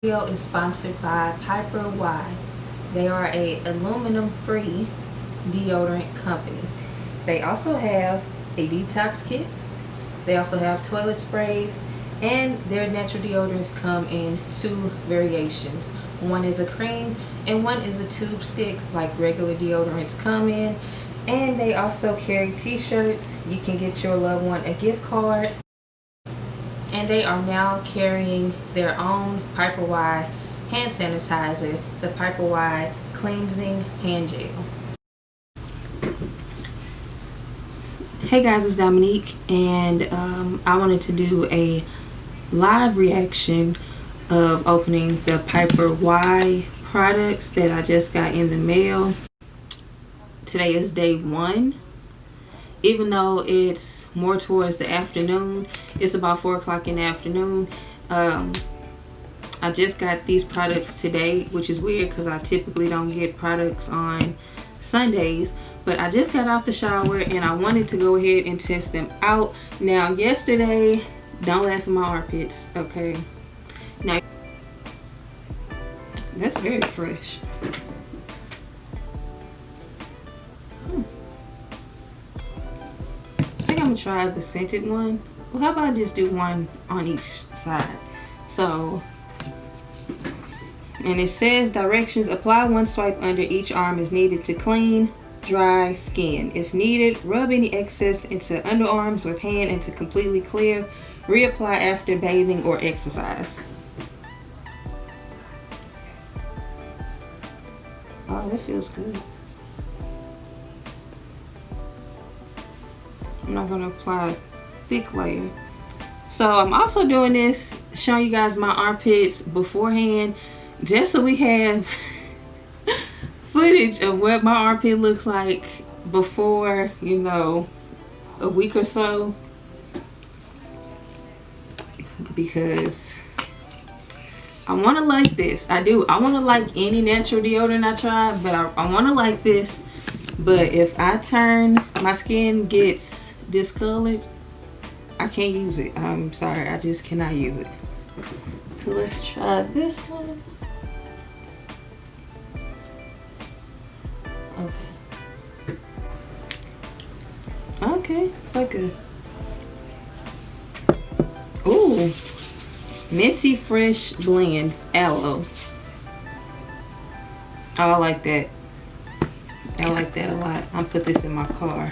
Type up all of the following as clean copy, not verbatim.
Video is sponsored by PiperWai. They are a aluminum-free deodorant company. They also have a detox kit. They also have toilet sprays, and their natural deodorants come in 2 variations. One is a cream and one is a tube stick like regular deodorants come in. And they also carry t-shirts. You can get your loved one a gift card. And they are now carrying their own PiperWai hand sanitizer, the PiperWai cleansing hand gel. Hey guys, it's Dominique, and I wanted to do a live reaction of opening the PiperWai products that I just got in the mail. Today is day 1. Even though it's more towards the afternoon, it's about 4 o'clock in the afternoon. I just got these products today, which is weird because I typically don't get products on Sundays. But I just got off the shower and I wanted to go ahead and test them out. Now, yesterday, don't laugh at my armpits, okay? Now, that's very fresh. I'm gonna try the scented one. Well, how about I just do one on each side? So, and it says directions: apply 1 swipe under each arm as needed to clean dry skin. If needed, rub any excess into underarms with hand until completely clear. Reapply after bathing or exercise. Oh, that feels good. I'm not going to apply a thick layer. So I'm also doing this, showing you guys my armpits beforehand, just so we have footage of what my armpit looks like before, you know, a week or so. Because I want to like this. I do. I want to like any natural deodorant I try, but I want to like this. But if I turn, my skin gets discolored, I can't use it. I'm sorry, I just cannot use it. So let's try this one. Okay, it's like a, ooh, minty fresh blend aloe. Oh, I like that. I like that a lot. I'll put this in my car.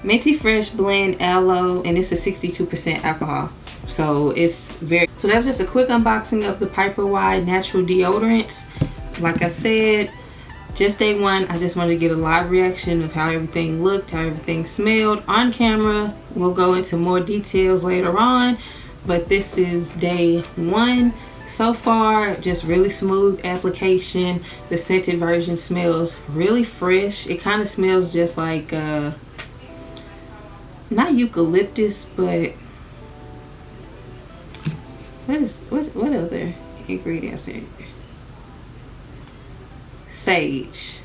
Minty fresh blend aloe, and it's a 62% alcohol. So it's very, so that was just a quick unboxing of the PiperWai natural deodorants. Like I said, just day 1. I just wanted to get a live reaction of how everything looked, how everything smelled on camera. We'll go into more details later on, but this is day 1. So far, just really smooth application. The scented version smells really fresh. It kind of smells just like not eucalyptus, but what other ingredients are here? Sage.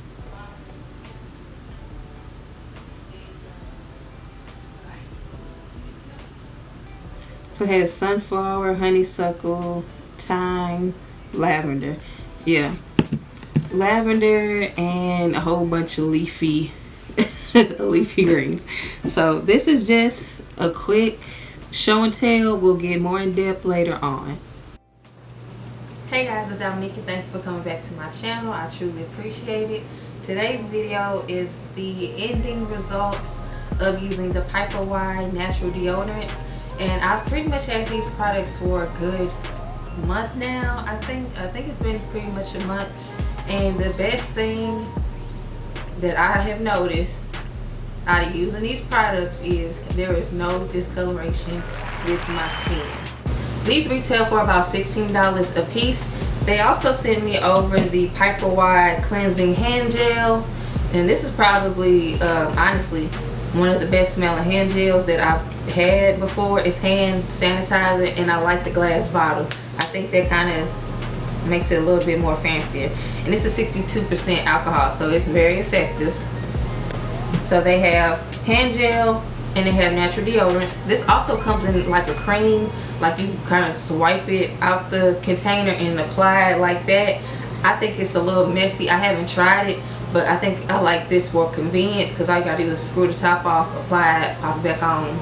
So it has sunflower, honeysuckle, thyme, lavender. Yeah, lavender, and a whole bunch of leafy leafy greens. So this is just a quick show and tell. We'll get more in depth later on. Hey guys, it's Dominique, and thank you for coming back to my channel. I truly appreciate it. Today's video is the ending results of using the PiperWai natural deodorants, and I've pretty much had these products for a good month now. I think it's been pretty much a month, and the best thing that I have noticed out of using these products is there is no discoloration with my skin. These retail for about $16 a piece. They also sent me over the PiperWai cleansing hand gel, and this is probably honestly one of the best smelling hand gels that I've had before. It's hand sanitizer, and I like the glass bottle. I think that kind of makes it a little bit more fancier, and it's a 62% alcohol, so it's very effective. So they have hand gel and they have natural deodorants. This also comes in like a cream like you kind of swipe it out the container and apply it like that. I think it's a little messy. I haven't tried it, but I think I like this for convenience because all you gotta do is screw the top off, apply it, pop it back on.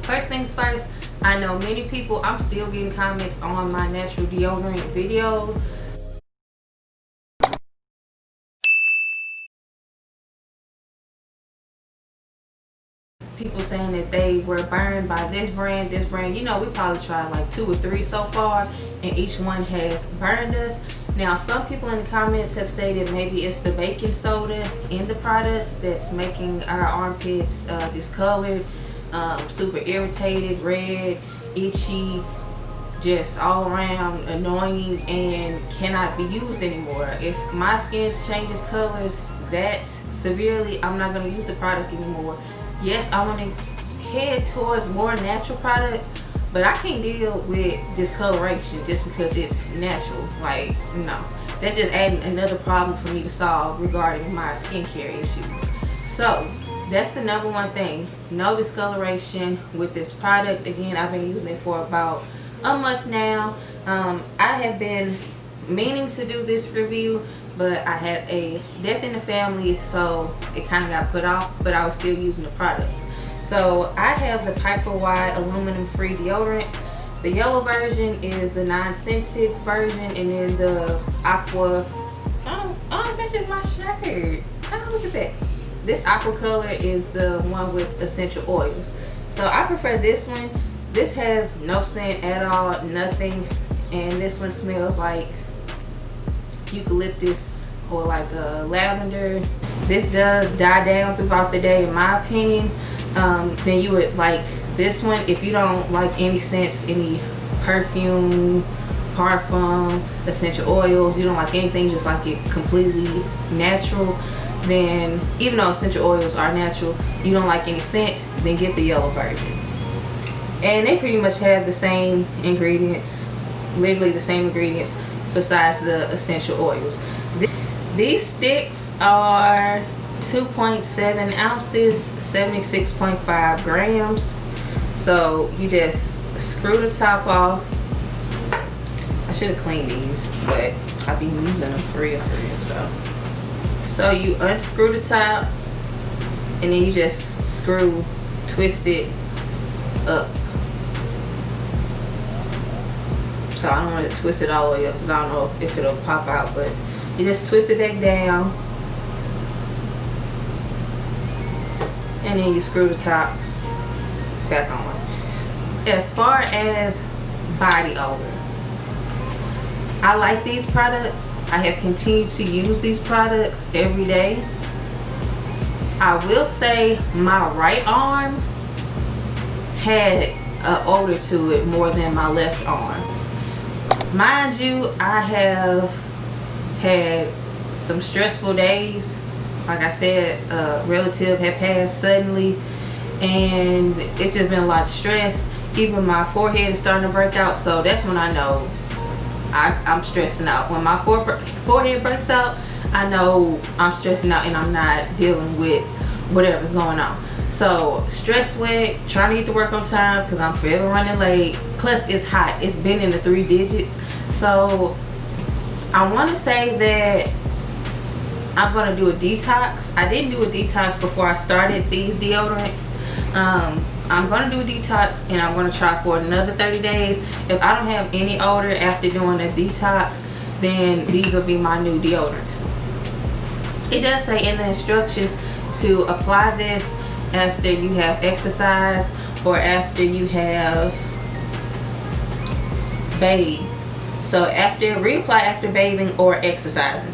First things first, I know many people, I'm still getting comments on my natural deodorant videos. People saying that they were burned by this brand, this brand. You know, we probably tried like 2 or 3 so far, and each one has burned us. Now, some people in the comments have stated maybe it's the baking soda in the products that's making our armpits discolored, super irritated, red, itchy, just all around annoying, and cannot be used anymore. If my skin changes colors that severely, I'm not going to use the product anymore. Yes, I want to head towards more natural products, but I can't deal with discoloration just because it's natural. Like, no, that's just adding another problem for me to solve regarding my skincare issues. So that's the number one thing, no discoloration with this product. Again, I've been using it for about a month now. I have been meaning to do this review, but I had a death in the family, so it kind of got put off, but I was still using the products. So I have the PiperWai aluminum free deodorants. The yellow version is the non-scented version, and then the aqua, oh, that's just my shirt. Oh, look at that. This aqua color is the one with essential oils. So I prefer this one. This has no scent at all, nothing, and this one smells like eucalyptus or like lavender. This does die down throughout the day in my opinion. Then you would like this one if you don't like any scents, any perfume, parfum, essential oils, you don't like anything, just like it completely natural. Then even though essential oils are natural, you don't like any scents, then get the yellow version. And they pretty much have the same ingredients, literally the same ingredients besides the essential oils. These sticks are 2.7 ounces, 76.5 grams. So you just screw the top off. I should have cleaned these, but I've been using them for real. So you unscrew the top, and then you just twist it up. So I don't want to twist it all the way up because I don't know if it'll pop out, but you just twist it back down, and then you screw the top back on. As far as body odor, I like these products. I have continued to use these products every day. I will say my right arm had an odor to it more than my left arm. Mind you, I have had some stressful days. Like I said, a relative had passed suddenly, and it's just been a lot of stress. Even my forehead is starting to break out, so that's when I know I'm stressing out. When my forehead breaks out, I know I'm stressing out and I'm not dealing with whatever's going on. So stress sweat, trying to get to work on time because I'm forever running late. Plus it's hot. It's been in the 3 digits. So I want to say that I'm going to do a detox. I didn't do a detox before I started these deodorants. I'm going to do a detox, and I'm going to try for another 30 days. If I don't have any odor after doing a detox, then these will be my new deodorants. It does say in the instructions to apply this after you have exercised or after you have bathed. So reapply after bathing or exercising.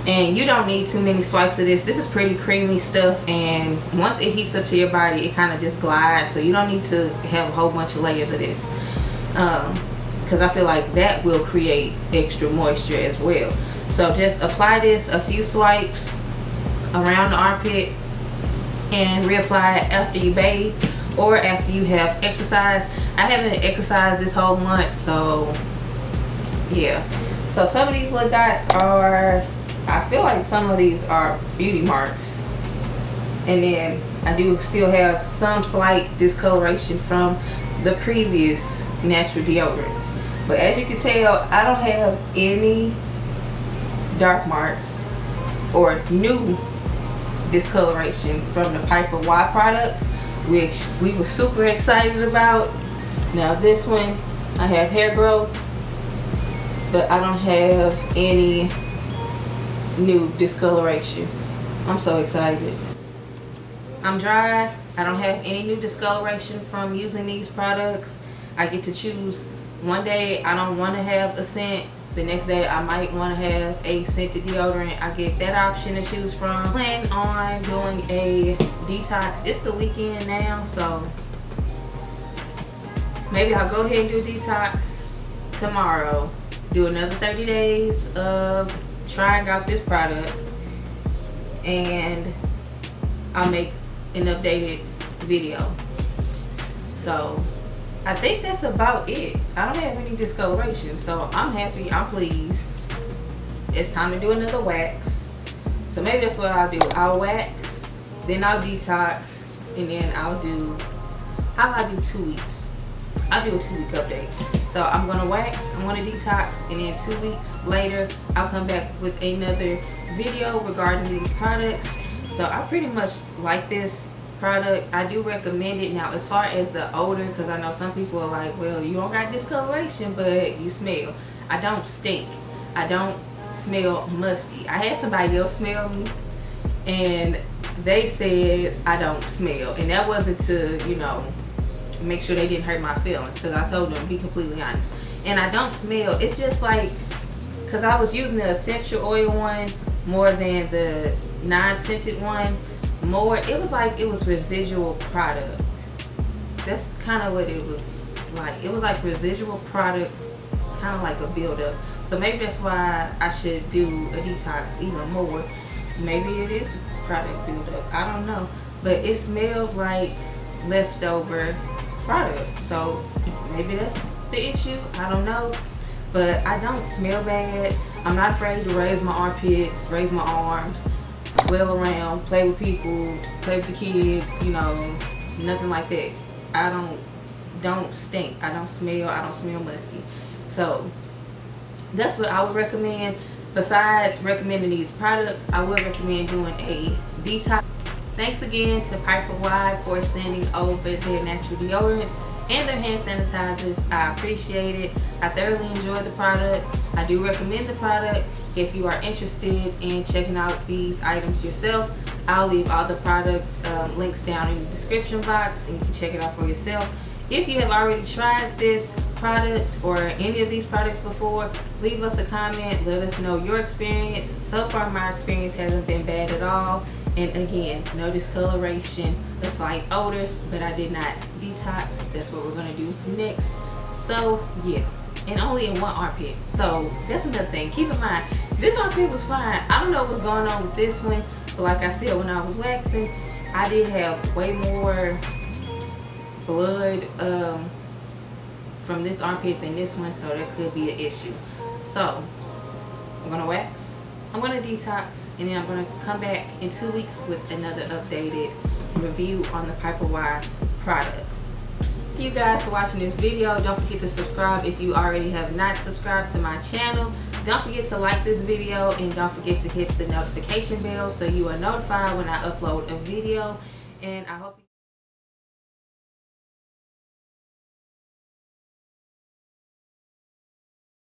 And you don't need too many swipes of this. This is pretty creamy stuff, and once it heats up to your body, it kind of just glides. So you don't need to have a whole bunch of layers of this, because I feel like that will create extra moisture as well. So just apply this a few swipes around the armpit and reapply it after you bathe or after you have exercised. I haven't exercised this whole month, so yeah. So some of these little dots are, I feel like some of these are beauty marks, and then I do still have some slight discoloration from the previous natural deodorants. But as you can tell, I don't have any dark marks or new discoloration from the PiperWai products, which we were super excited about. Now this one, I have hair growth, but I don't have any new discoloration. I'm so excited. I'm dry. I don't have any new discoloration from using these products. I get to choose. One day I don't want to have a scent. The next day I might want to have a scented deodorant. I get that option to choose from. I plan on doing a detox. It's the weekend now, so maybe I'll go ahead and do a detox tomorrow. Do another 30 days of trying out this product, and I'll make an updated video. So I think that's about it. I don't have any discoloration, so I'm happy, I'm pleased. It's time to do another wax. So maybe that's what I'll do. I'll wax, then I'll detox, and then I'll do, how about I do 2 weeks? I'll do a 2-week update. So I'm gonna wax, I'm gonna detox, and then 2 weeks later, I'll come back with another video regarding these products. So I pretty much like this product. I do recommend it. Now as far as the odor, because I know some people are like, well, you don't got discoloration but you smell. I don't stink. I don't smell musty. I had somebody else smell me and they said I don't smell, and that wasn't to, you know, make sure they didn't hurt my feelings, because I told them to be completely honest. And I don't smell. It's just like, because I was using the essential oil one more than the non-scented one. More, it was like it was residual product. That's kind of what it was like. It was like residual product, kind of like a buildup. So maybe that's why I should do a detox even more. Maybe it is product buildup. I don't know, but it smelled like leftover product. So maybe that's the issue. I don't know, but I don't smell bad. I'm not afraid to raise my armpits, raise my arms, flail around, play with people, play with the kids, you know, nothing like that. I don't stink. I don't smell musty. So that's what I would recommend. Besides recommending these products, I would recommend doing a detox. Thanks again to PiperWai for sending over their natural deodorants and their hand sanitizers. I appreciate it. I thoroughly enjoyed the product. I do recommend the product. If you are interested in checking out these items yourself, I'll leave all the product links down in the description box, and you can check it out for yourself. If you have already tried this product or any of these products before, leave us a comment. Let us know your experience. So far, my experience hasn't been bad at all. And again, no discoloration, a slight odor, but I did not detox. That's what we're gonna do next. So yeah, and only in one armpit. So that's another thing. Keep in mind, this armpit was fine. I don't know what's going on with this one, but like I said, when I was waxing, I did have way more blood from this armpit than this one, so there could be an issue. So I'm gonna wax, I'm gonna detox, and then I'm gonna come back in 2 weeks with another updated review on the PiperWai products. Thank you guys for watching this video. Don't forget to subscribe if you already have not subscribed to my channel. Don't forget to like this video, and don't forget to hit the notification bell so you are notified when I upload a video. And I hope